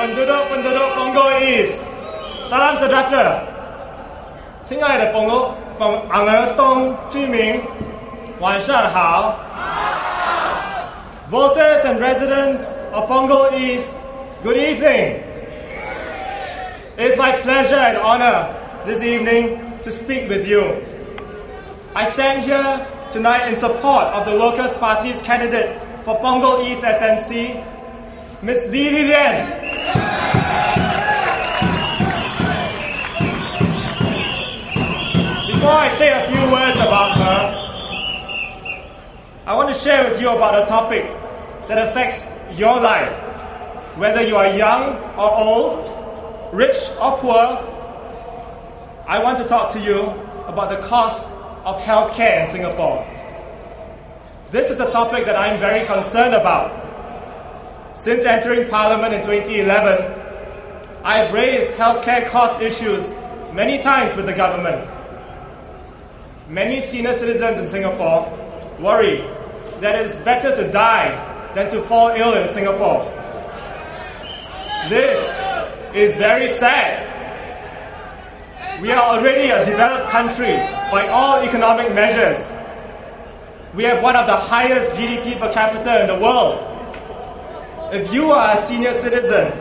penduduk Punggol East, salam sejahtera. 亲爱的朋友居民，晚上好。Voters and residents of Punggol East, good evening. It is my pleasure and honor this evening to speak with you. I stand here tonight in support of the Workers' Party's candidate for Punggol East SMC, Ms. Li Lilian. Before I say a few words about her, I want to share with you about a topic that affects your life. Whether you are young or old, rich or poor, I want to talk to you about the cost of healthcare in Singapore. This is a topic that I'm very concerned about. Since entering Parliament in 2011, I've raised healthcare cost issues many times with the government. Many senior citizens in Singapore worry that it is better to die than to fall ill in Singapore. This is very sad. We are already a developed country by all economic measures. We have one of the highest GDP per capita in the world. If you are a senior citizen,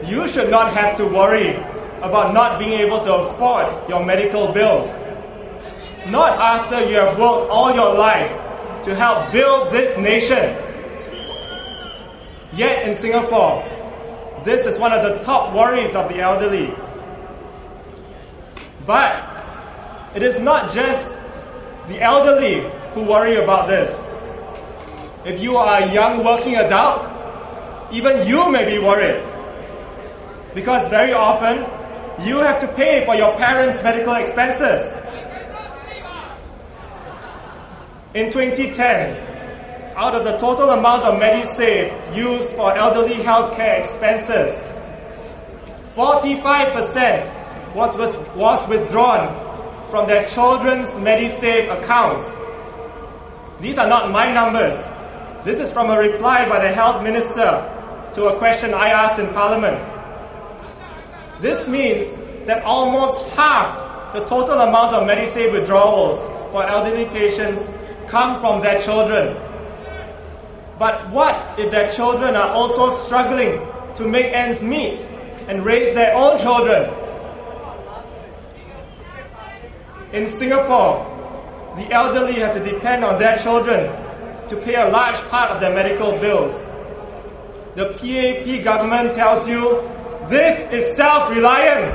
you should not have to worry about not being able to afford your medical bills. Not after you have worked all your life to help build this nation. Yet in Singapore, this is one of the top worries of the elderly. But it is not just the elderly who worry about this. If you are a young working adult, even you may be worried. Because very often, you have to pay for your parents' medical expenses. In 2010, out of the total amount of Medisave used for elderly healthcare expenses, 45% was withdrawn from their children's Medisave accounts. These are not my numbers. This is from a reply by the Health Minister to a question I asked in Parliament. This means that almost half the total amount of Medisave withdrawals for elderly patients come from their children. But what if their children are also struggling to make ends meet and raise their own children? In Singapore, the elderly have to depend on their children to pay a large part of their medical bills. The PAP government tells you this is self-reliance.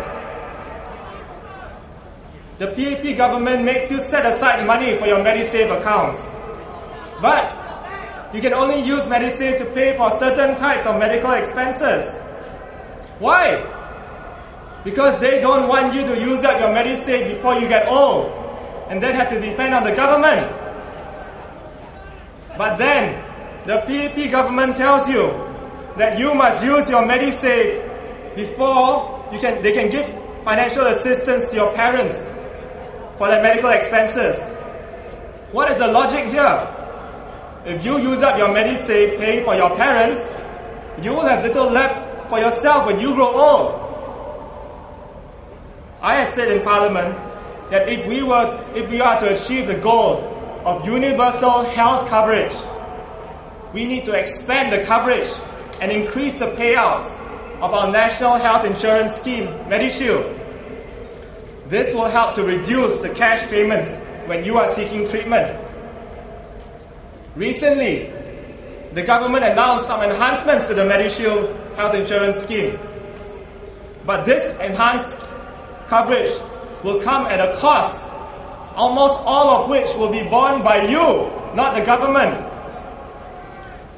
The PAP government makes you set aside money for your Medisave accounts. But you can only use Medisave to pay for certain types of medical expenses. Why? Because they don't want you to use up your Medisave before you get old and then have to depend on the government. But then, the PAP government tells you that you must use your Medisave before they can give financial assistance to your parents for their medical expenses. What is the logic here? If you use up your Medisave paying for your parents, you will have little left for yourself when you grow old. I have said in Parliament that if we are to achieve the goal of universal health coverage, we need to expand the coverage and increase the payouts of our national health insurance scheme, MediShield. This will help to reduce the cash payments when you are seeking treatment. Recently, the government announced some enhancements to the MediShield health insurance scheme. But this enhanced coverage will come at a cost, almost all of which will be borne by you, not the government.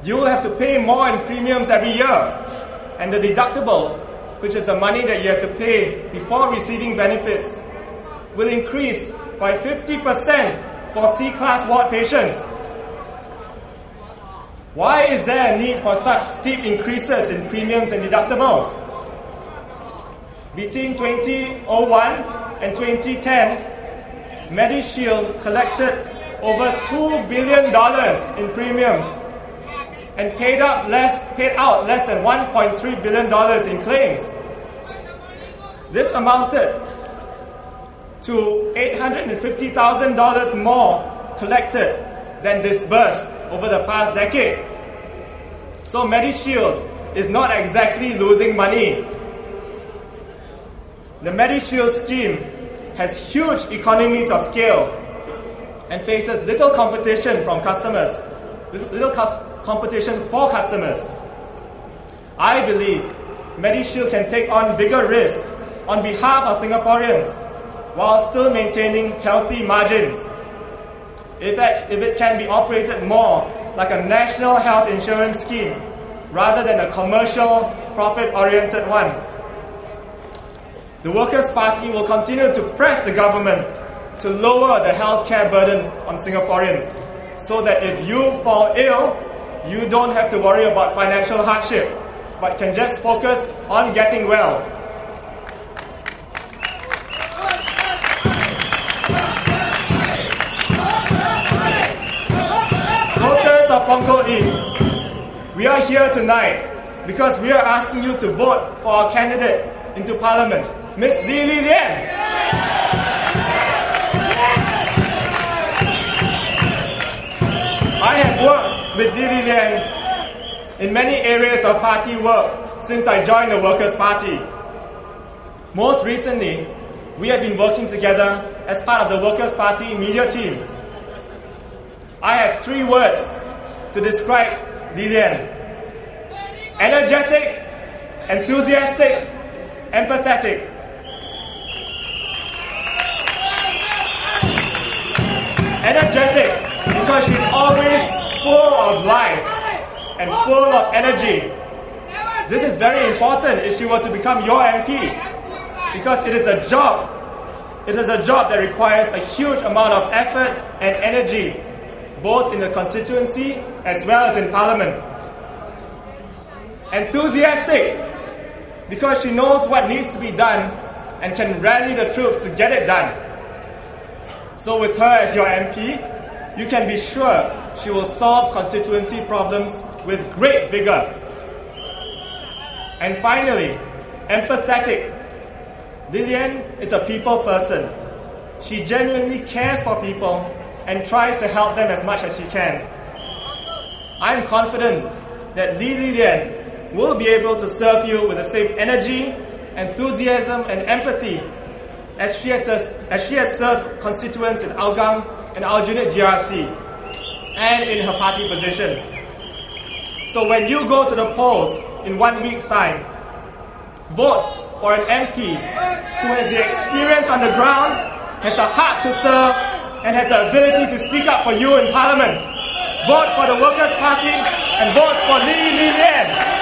You will have to pay more in premiums every year, and the deductibles, which is the money that you have to pay before receiving benefits, will increase by 50% for C-class ward patients. Why is there a need for such steep increases in premiums and deductibles? Between 2001 and 2010, MediShield collected over $2 billion in premiums. and paid out less than $1.3 billion in claims. This amounted to $850,000 more collected than disbursed over the past decade. So MediShield is not exactly losing money. The MediShield scheme has huge economies of scale and faces little competition from customers, competition for customers. I believe MediShield can take on bigger risks on behalf of Singaporeans while still maintaining healthy margins. If it can be operated more like a national health insurance scheme rather than a commercial, profit-oriented one. The Workers' Party will continue to press the government to lower the healthcare burden on Singaporeans so that if you fall ill, you don't have to worry about financial hardship, but can just focus on getting well. Voters of Punggol East, we are here tonight because we are asking you to vote for our candidate into Parliament, Ms. Li Lian. I have worked with Li Lian in many areas of party work since I joined the Workers' Party. Most recently, we have been working together as part of the Workers' Party media team. I have 3 words to describe Li Lian: energetic, enthusiastic, empathetic. Energetic because she's always full of life and full of energy. This is very important if she were to become your MP, because it is a job that requires a huge amount of effort and energy, both in the constituency as well as in Parliament. Enthusiastic because she knows what needs to be done and can rally the troops to get it done. So with her as your MP, you can be sure she will solve constituency problems with great vigor. And finally, empathetic. Lilian is a people person. She genuinely cares for people and tries to help them as much as she can. I'm confident that Lilian will be able to serve you with the same energy, enthusiasm and empathy as she has served constituents in Hougang and Aljunied GRC and in her party positions. So when you go to the polls in 1 week's time, vote for an MP who has the experience on the ground, has the heart to serve, and has the ability to speak up for you in Parliament. Vote for the Workers' Party and vote for Li Lian.